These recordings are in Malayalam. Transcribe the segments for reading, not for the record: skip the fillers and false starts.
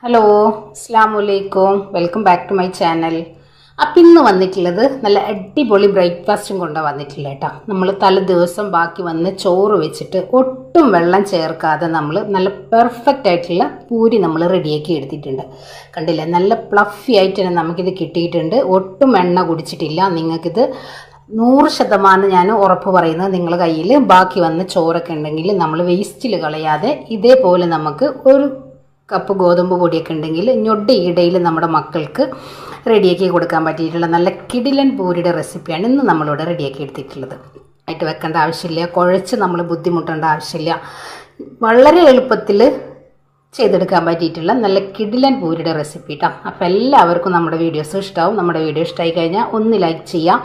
ഹലോ, അസ്സലാമലൈക്കും. Welcome back to my channel. അപ്പം ഇന്ന് വന്നിട്ടുള്ളത് നല്ല അടിപൊളി ബ്രേക്ക്ഫാസ്റ്റും കൊണ്ടാണ് വന്നിട്ടില്ല കേട്ടോ. നമ്മൾ തലേ ദിവസം ബാക്കി വന്ന് ചോറ് വെച്ചിട്ട് ഒട്ടും വെള്ളം ചേർക്കാതെ നമ്മൾ നല്ല പെർഫെക്റ്റ് ആയിട്ടുള്ള പൂരി നമ്മൾ റെഡിയാക്കി എടുത്തിട്ടുണ്ട്. കണ്ടില്ലേ, നല്ല പ്ലഫി ആയിട്ട് തന്നെ നമുക്കിത് കിട്ടിയിട്ടുണ്ട്. ഒട്ടും എണ്ണ കുടിച്ചിട്ടില്ല. നിങ്ങൾക്കിത് 100% ഞാൻ ഉറപ്പ് പറയുന്നത്, നിങ്ങളുടെ കയ്യിൽ ബാക്കി വന്ന ചോറൊക്കെ ഉണ്ടെങ്കിൽ നമ്മൾ വേസ്റ്റിൽ കളയാതെ ഇതേപോലെ നമുക്ക് ഒരു കപ്പ് ഗോതമ്പ് പൊടിയൊക്കെ ഉണ്ടെങ്കിൽ ഞൊടിയിടയിൽ നമ്മുടെ മക്കൾക്ക് റെഡിയാക്കി കൊടുക്കാൻ പറ്റിയിട്ടുള്ള നല്ല കിടിലൻ പൂരിയുടെ റെസിപ്പിയാണ് ഇന്ന് നമ്മളിവിടെ റെഡിയാക്കി എടുത്തിട്ടുള്ളത്. ആയിട്ട് വെക്കേണ്ട ആവശ്യമില്ല, കുഴച്ച് നമ്മൾ ബുദ്ധിമുട്ടേണ്ട ആവശ്യമില്ല. വളരെ എളുപ്പത്തിൽ ചെയ്തെടുക്കാൻ പറ്റിയിട്ടുള്ള നല്ല കിടിലൻ പൂരിയുടെ റെസിപ്പി കേട്ടോ. അപ്പോൾ എല്ലാവർക്കും നമ്മുടെ വീഡിയോസ് ഇഷ്ടമാവും. നമ്മുടെ വീഡിയോ ഇഷ്ടമായി കഴിഞ്ഞാൽ ഒന്ന് ലൈക്ക് ചെയ്യാം.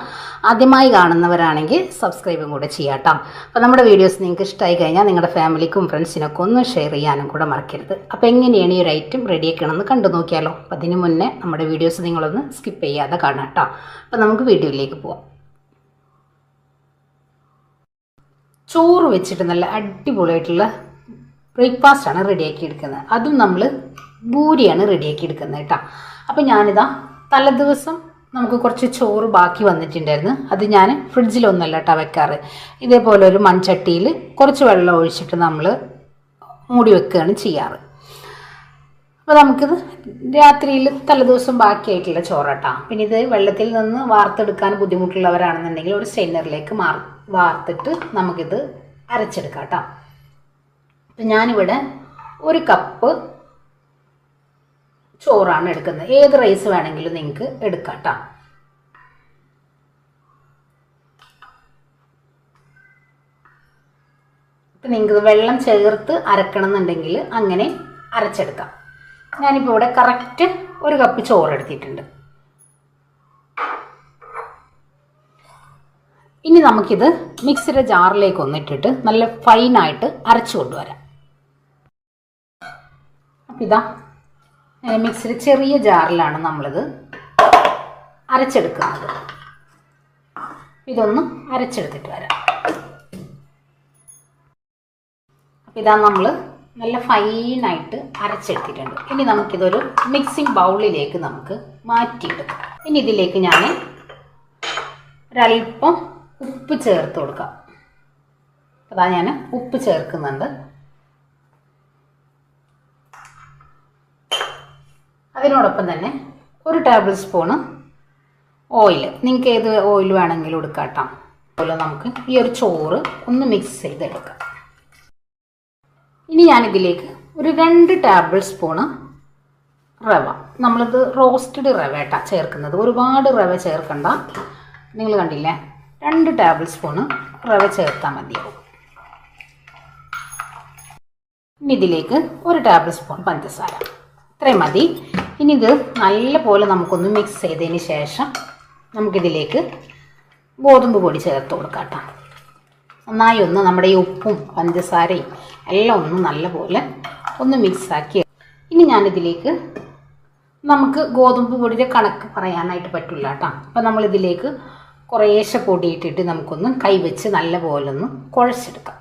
ആദ്യമായി കാണുന്നവരാണെങ്കിൽ സബ്സ്ക്രൈബും കൂടെ ചെയ്യാം കേട്ടോ. അപ്പോൾ നമ്മുടെ വീഡിയോസ് നിങ്ങൾക്ക് ഇഷ്ടമായി കഴിഞ്ഞാൽ നിങ്ങളുടെ ഫാമിലിക്കും ഫ്രണ്ട്സിനൊക്കെ ഒന്ന് ഷെയർ ചെയ്യാനും കൂടെ മറക്കരുത്. അപ്പോൾ എങ്ങനെയാണ് ഈ ഒരു ഐറ്റം റെഡിയാക്കണമെന്ന് കണ്ടു നോക്കിയാലോ. അപ്പോൾ അതിന് മുന്നേ നമ്മുടെ വീഡിയോസ് നിങ്ങളൊന്ന് സ്കിപ്പ് ചെയ്യാതെ കാണാം കേട്ടോ. അപ്പോൾ നമുക്ക് വീഡിയോയിലേക്ക് പോവാം. ചോറ് വെച്ചിട്ട് നല്ല അടിപൊളിയായിട്ടുള്ള ബ്രേക്ക്ഫാസ്റ്റാണ് റെഡിയാക്കി എടുക്കുന്നത്. അതും നമ്മൾ പൂരിയാണ് റെഡിയാക്കി എടുക്കുന്നത് കേട്ടോ. അപ്പോൾ ഞാനിതാ തലേദിവസം നമുക്ക് കുറച്ച് ചോറ് ബാക്കി വന്നിട്ടുണ്ടായിരുന്നു. അത് ഞാൻ ഫ്രിഡ്ജിലൊന്നുമല്ല കേട്ടോ വെക്കാറ്. ഇതേപോലെ ഒരു മൺചട്ടിയിൽ കുറച്ച് വെള്ളം ഒഴിച്ചിട്ട് നമ്മൾ മൂടി വെക്കുകയാണ് ചെയ്യാറ്. അപ്പോൾ നമുക്കിത് രാത്രിയിൽ തലേദിവസം ബാക്കിയായിട്ടുള്ള ചോറാട്ടാ. പിന്നെ ഇത് വെള്ളത്തിൽ നിന്ന് വാർത്തെടുക്കാൻ ബുദ്ധിമുട്ടുള്ളവരാണെന്നുണ്ടെങ്കിൽ ഒരു സ്റ്റെയിനറിലേക്ക് വാർത്തിട്ട് നമുക്കിത് അരച്ചെടുക്കാം കേട്ടോ. അപ്പം ഞാനിവിടെ ഒരു കപ്പ് ചോറാണ് എടുക്കുന്നത്. ഏത് റൈസ് വേണമെങ്കിലും നിങ്ങൾക്ക് എടുക്കാം കേട്ടോ. അപ്പം നിങ്ങൾക്ക് വെള്ളം ചേർത്ത് അരക്കണം എന്നുണ്ടെങ്കിൽ അങ്ങനെ അരച്ചെടുക്കാം. ഞാനിപ്പോൾ ഇവിടെ കറക്റ്റ് ഒരു കപ്പ് ചോറ് എടുത്തിട്ടുണ്ട്. ഇനി നമുക്കിത് മിക്സിയുടെ ജാറിലേക്ക് ഒന്നിട്ടിട്ട് നല്ല ഫൈനായിട്ട് അരച്ചു കൊണ്ടുവരാം. അപ്പം ഇതാ മിക്സിയുടെ ചെറിയ ജാറിലാണ് നമ്മളിത് അരച്ചെടുക്കുന്നത്. ഇതൊന്ന് അരച്ചെടുത്തിട്ട് വരാം. അപ്പം ഇതാ നമ്മൾ നല്ല ഫൈനായിട്ട് അരച്ചെടുത്തിട്ടുണ്ട്. ഇനി നമുക്കിതൊരു മിക്സിംഗ് ബൗളിലേക്ക് നമുക്ക് മാറ്റിയെടുക്കാം. ഇനി ഇതിലേക്ക് ഞാൻ ഒരല്പം ഉപ്പ് ചേർത്ത് കൊടുക്കാം. അതാ ഞാൻ ഉപ്പ് ചേർക്കുന്നുണ്ട്. അതിനോടൊപ്പം തന്നെ ഒരു ടേബിൾ സ്പൂണ് ഓയിൽ, നിങ്ങൾക്ക് ഏത് ഓയിൽ വേണമെങ്കിലും എടുക്കാം കേട്ടോ. അതുപോലെ നമുക്ക് ഈ ഒരു ചോറ് ഒന്ന് മിക്സ് ചെയ്തെടുക്കാം. ഇനി ഞാനിതിലേക്ക് ഒരു 2 ടേബിൾ സ്പൂണ് റവ, നമ്മളിത് റോസ്റ്റഡ് റവ കേട്ടോ ചേർക്കുന്നത്. ഒരുപാട് റവ ചേർക്കണ്ട. നിങ്ങൾ കണ്ടില്ലേ, 2 ടേബിൾ സ്പൂണ് റവ ചേർത്താൽ മതിയാവും. ഇനി ഇതിലേക്ക് ഒരു ടേബിൾ സ്പൂൺ പഞ്ചസാര, ഇത്രയും മതി. ഇനി ഇത് നല്ലപോലെ നമുക്കൊന്ന് മിക്സ് ചെയ്തതിന് ശേഷം നമുക്കിതിലേക്ക് ഗോതമ്പ് പൊടി ചേർത്ത് കൊടുക്കാം കേട്ടോ. നന്നായി ഒന്ന് നമ്മുടെ ഈ ഉപ്പും പഞ്ചസാരയും എല്ലാം ഒന്ന് നല്ലപോലെ ഒന്ന് മിക്സാക്കി. ഇനി ഞാനിതിലേക്ക്, നമുക്ക് ഗോതമ്പ് പൊടിയുടെ കണക്ക് പറയാനായിട്ട് പറ്റില്ല കേട്ടോ. അപ്പം നമ്മളിതിലേക്ക് കുറേശ്ശെ പൊടിയിട്ടിട്ട് നമുക്കൊന്ന് കൈവച്ച് നല്ലപോലെ ഒന്ന് കുഴച്ചെടുക്കാം.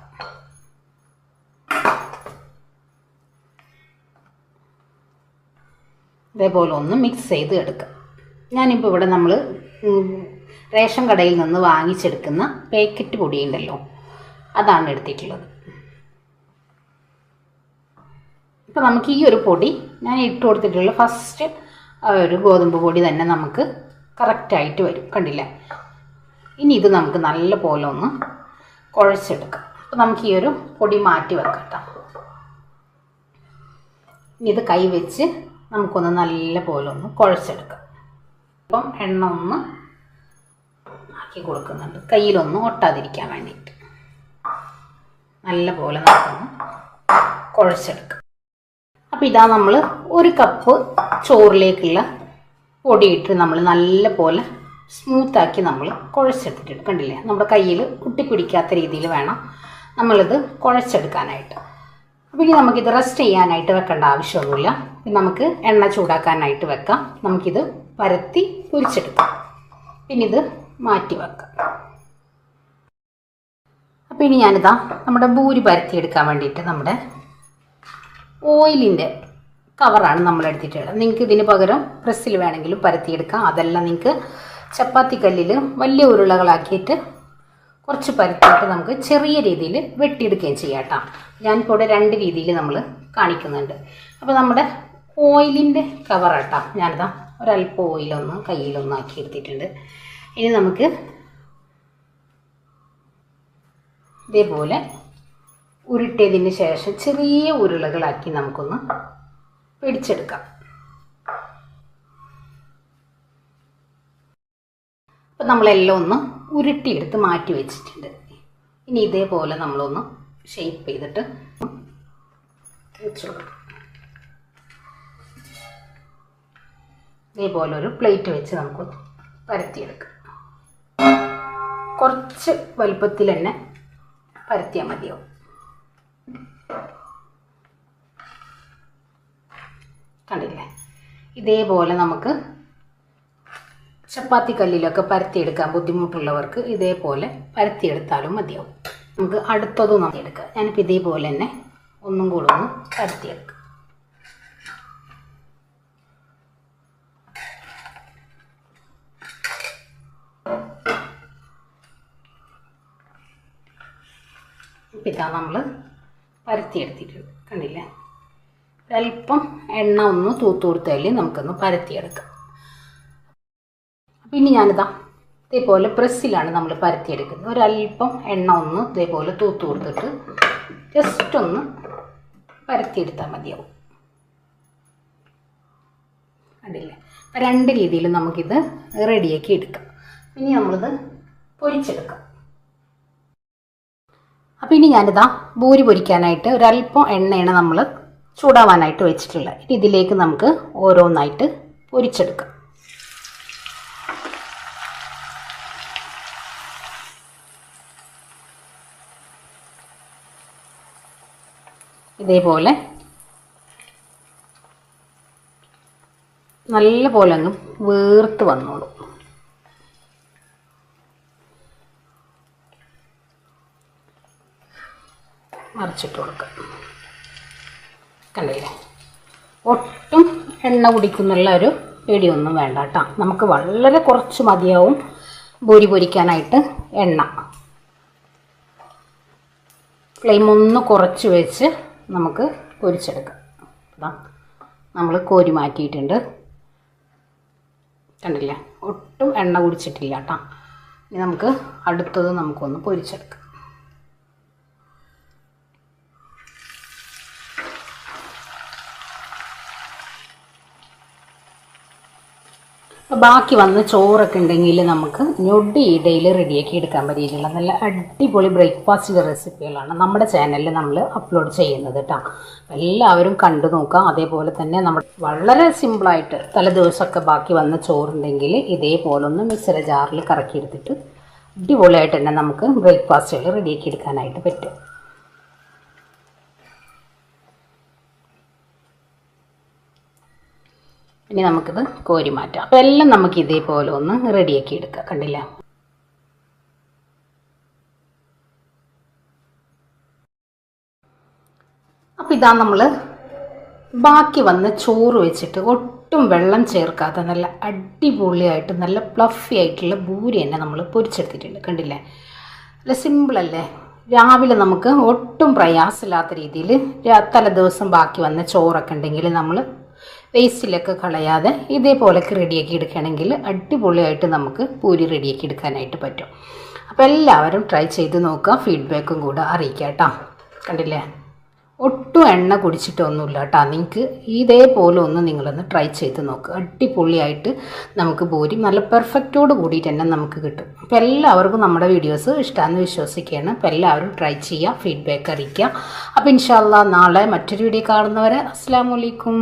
ഇതേപോലെ ഒന്ന് മിക്സ് ചെയ്ത് എടുക്കാം. ഞാനിപ്പോൾ ഇവിടെ നമ്മൾ റേഷൻ കടയിൽ നിന്ന് വാങ്ങിച്ചെടുക്കുന്ന പാക്കറ്റ് പൊടിയുണ്ടല്ലോ, അതാണ് എടുത്തിട്ടുള്ളത്. ഇപ്പം നമുക്ക് ഈ ഒരു പൊടി ഞാൻ ഇട്ട് കൊടുത്തിട്ടുള്ള ഫസ്റ്റ് ഒരു ഗോതമ്പ് പൊടി തന്നെ നമുക്ക് കറക്റ്റായിട്ട് വരും, കണ്ടില്ലേ. ഇനി ഇത് നമുക്ക് നല്ല പോലെ ഒന്ന് കുഴച്ചെടുക്കാം. അപ്പം നമുക്ക് ഈ ഒരു പൊടി മാറ്റി വെക്കാം. ഇനി ഇത് കൈ വെച്ച് നമുക്കൊന്ന് നല്ല പോലെ ഒന്ന് കുഴച്ചെടുക്കാം. അപ്പം എണ്ണ ഒന്ന് ആക്കി കൊടുക്കുന്നുണ്ട്, കയ്യിലൊന്നും ഒട്ടാതിരിക്കാൻ വേണ്ടിയിട്ട്. നല്ല പോലെ നമുക്കൊന്ന് കുഴച്ചെടുക്കാം. അപ്പം ഇതാ നമ്മൾ ഒരു കപ്പ് ചോറിലേക്കുള്ള പൊടിയിട്ട് നമ്മൾ നല്ല പോലെ സ്മൂത്താക്കി നമ്മൾ കുഴച്ചെടുത്തിട്ടുണ്ട്, കണ്ടില്ലേ. നമ്മുടെ കയ്യിൽ ഒട്ടിപ്പിടിക്കാത്ത രീതിയിൽ വേണം നമ്മളിത് കുഴച്ചെടുക്കാനായിട്ട്. അപ്പോൾ ഇനി നമുക്കിത് റെസ്റ്റ് ചെയ്യാനായിട്ട് വെക്കേണ്ട ആവശ്യമൊന്നുമില്ല. നമുക്ക് എണ്ണ ചൂടാക്കാനായിട്ട് വെക്കാം. നമുക്കിത് പരത്തി പൊരിച്ചെടുക്കാം. പിന്നെ ഇത് മാറ്റി വെക്കാം. അപ്പോൾ ഇനി ഞാനിതാ നമ്മുടെ പൂരി പരത്തിയെടുക്കാൻ വേണ്ടിയിട്ട് നമ്മുടെ ഓയിലിൻ്റെ കവറാണ് നമ്മൾ എടുത്തിട്ടുള്ളത്. നിങ്ങൾക്ക് ഇതിന് പകരം പ്രസ്സിൽ വേണമെങ്കിലും പരത്തിയെടുക്കാം. അതെല്ലാം നിങ്ങൾക്ക് ചപ്പാത്തി കല്ലിൽ വലിയ ഉരുളകളാക്കിയിട്ട് കുറച്ച് പരത്തിയിട്ട് നമുക്ക് ചെറിയ രീതിയിൽ വെട്ടിയെടുക്കുകയും ചെയ്യാം കേട്ടോ. ഞാനിപ്പോൾ ഇവിടെ 2 രീതിയിൽ നമ്മൾ കാണിക്കുന്നുണ്ട്. അപ്പോൾ നമ്മുടെ ഓയിലിൻ്റെ കവറാട്ടോ, ഞാനിതാ ഒരല്പം ഓയിലൊന്ന് കയ്യിലൊന്ന് ആക്കി എടുത്തിട്ടുണ്ട്. ഇനി നമുക്ക് ഇതേപോലെ ഉരുട്ടിയതിന് ശേഷം ചെറിയ ഉരുളകളാക്കി നമുക്കൊന്ന് പിടിച്ചെടുക്കാം. അപ്പം നമ്മളെല്ലാം ഒന്ന് ഉരുട്ടിയെടുത്ത് മാറ്റി വെച്ചിട്ടുണ്ട്. ഇനി ഇതേപോലെ നമ്മളൊന്ന് ഷേപ്പ് ചെയ്തിട്ട് വെച്ച് കൊടുക്കാം. ഇതേപോലെ ഒരു പ്ലേറ്റ് വെച്ച് നമുക്ക് പരത്തിയെടുക്കാം. കുറച്ച് വലുപ്പത്തിൽ തന്നെ പരത്തിയാൽ മതിയാവും. കണ്ടില്ലേ? ഇതേപോലെ നമുക്ക് ചപ്പാത്തി കല്ലിലൊക്കെ പരത്തിയെടുക്കാൻ ബുദ്ധിമുട്ടുള്ളവർക്ക് ഇതേപോലെ പരത്തിയെടുത്താലും മതിയാവും. നമുക്ക് അടുത്തതും നമുക്ക് എടുക്കാം. ഞാനിപ്പോൾ ഇതേപോലെ തന്നെ ഒന്നും കൂടെ ഒന്ന് പരത്തിയെടുക്കാം. ഇപ്പം ഇതാ നമ്മൾ പരത്തിയെടുത്തിട്ടുണ്ട്. കണ്ടില്ലേ? ഒരല്പം എണ്ണ ഒന്ന് തൂത്ത് കൊടുത്താൽ നമുക്കൊന്ന് പരത്തിയെടുക്കാം. പിന്നെ ഞാനിതാ ഇതേപോലെ പ്രസ്സിലാണ് നമ്മൾ പരത്തിയെടുക്കുന്നത്. ഒരല്പം എണ്ണ ഒന്ന് ഇതേപോലെ തൂത്ത് കൊടുത്തിട്ട് ജസ്റ്റ് ഒന്ന് പരത്തിയെടുത്താൽ മതിയാവും. കണ്ടില്ലേ? 2 രീതിയിൽ നമുക്കിത് റെഡിയാക്കി എടുക്കാം. ഇനി നമ്മളിത് പൊരിച്ചെടുക്കാം. അപ്പോൾ ഇനി ഞാനിതാ ബൂരി പൊരിക്കാനായിട്ട് ഒരല്പം എണ്ണയാണ് നമ്മൾ ചൂടാവാനായിട്ട് വെച്ചിട്ടുള്ളത്. ഇനി ഇതിലേക്ക് നമുക്ക് ഓരോന്നായിട്ട് പൊരിച്ചെടുക്കാം. ഇതേപോലെ നല്ല പോലെ ഒന്ന് വീർത്ത് വന്നോളൂ. മറിച്ചിട്ട് കൊടുക്കാം. കണ്ടില്ലേ? ഒട്ടും എണ്ണ കുടിക്കുന്നുള്ള ഒരു പേടിയൊന്നും വേണ്ട കേട്ടോ. നമുക്ക് വളരെ കുറച്ച് മതിയാവും ബൂരി പൊരിക്കാനായിട്ട് എണ്ണ. ഫ്ലെയിം ഒന്ന് കുറച്ച് വെച്ച് നമുക്ക് പൊരിച്ചെടുക്കാം. നമ്മൾ കോരി മാറ്റിയിട്ടുണ്ട്. കണ്ടില്ലേ? ഒട്ടും എണ്ണ കുടിച്ചിട്ടില്ല കേട്ടോ. ഇനി നമുക്ക് അടുത്തത് നമുക്കൊന്ന് പൊരിച്ചെടുക്കാം. ബാക്കി വന്ന് ചോറൊക്കെ ഉണ്ടെങ്കിൽ നമുക്ക് ഞൊടി ഇടയിൽ റെഡിയാക്കി എടുക്കാൻ പറ്റിയിട്ടുള്ള നല്ല അടിപൊളി ബ്രേക്ക്ഫാസ്റ്റിൻ്റെ റെസിപ്പികളാണ് നമ്മുടെ ചാനലിൽ നമ്മൾ അപ്ലോഡ് ചെയ്യുന്നത് കേട്ടോ. എല്ലാവരും കണ്ടു നോക്കാം. അതേപോലെ തന്നെ നമ്മൾ വളരെ സിമ്പിളായിട്ട് തലേദിവസമൊക്കെ ബാക്കി വന്ന ചോറുണ്ടെങ്കിൽ ഇതേപോലെ ഒന്ന് മിക്സിയുടെ ജാറിൽ കറക്കിയെടുത്തിട്ട് അടിപൊളിയായിട്ട് തന്നെ നമുക്ക് ബ്രേക്ക്ഫാസ്റ്റുകൾ റെഡിയാക്കി എടുക്കാനായിട്ട് പറ്റും. ഇനി നമുക്കിത് കോരി മാറ്റാം. അപ്പോൾ എല്ലാം നമുക്ക് ഇതേപോലെ ഒന്ന് റെഡിയാക്കി എടുക്കാം. കണ്ടില്ല? അപ്പോൾ ഇതാ നമ്മൾ ബാക്കി വന്ന ചോറ് വെച്ചിട്ട് ഒട്ടും വെള്ളം ചേർക്കാത്ത നല്ല അടിപൊളിയായിട്ട് നല്ല ഫ്ലഫി ആയിട്ടുള്ള ബൂരി തന്നെ നമ്മൾ പൊരിച്ചെടുത്തിട്ടുണ്ട്. കണ്ടില്ലേ? നല്ല സിമ്പിളല്ലേ? രാവിലെ നമുക്ക് ഒട്ടും പ്രയാസമില്ലാത്ത രീതിയിൽ തലേദിവസം ബാക്കി വന്ന ചോറൊക്കെ ഉണ്ടെങ്കിൽ നമ്മൾ വേസ്റ്റിലൊക്കെ കളയാതെ ഇതേപോലെയൊക്കെ റെഡിയാക്കി എടുക്കുകയാണെങ്കിൽ അടിപൊളിയായിട്ട് നമുക്ക് പൂരി റെഡിയാക്കി എടുക്കാനായിട്ട് പറ്റും. അപ്പോൾ എല്ലാവരും ട്രൈ ചെയ്ത് നോക്കുക. ഫീഡ്ബാക്കും കൂടെ അറിയിക്കുക കേട്ടോ. കണ്ടില്ലേ? ഒട്ടും എണ്ണ കുടിച്ചിട്ടൊന്നുമില്ല കേട്ടോ. നിങ്ങൾക്ക് ഇതേപോലെ ഒന്ന് നിങ്ങളൊന്ന് ട്രൈ ചെയ്ത് നോക്കുക. അടിപൊളിയായിട്ട് നമുക്ക് പൂരി നല്ല പെർഫെക്റ്റോട് കൂടിയിട്ട് തന്നെ നമുക്ക് കിട്ടും. അപ്പോൾ എല്ലാവർക്കും നമ്മുടെ വീഡിയോസ് ഇഷ്ടമാണെന്ന് വിശ്വസിക്കുകയാണ്. അപ്പോൾ എല്ലാവരും ട്രൈ ചെയ്യുക, ഫീഡ്ബാക്ക് അറിയിക്കുക. അപ്പോൾ ഇൻഷാ അല്ലാഹ് നാളെ മറ്റൊരു വീഡിയോ കാണുന്നവരെ അസ്സലാമു അലൈക്കും.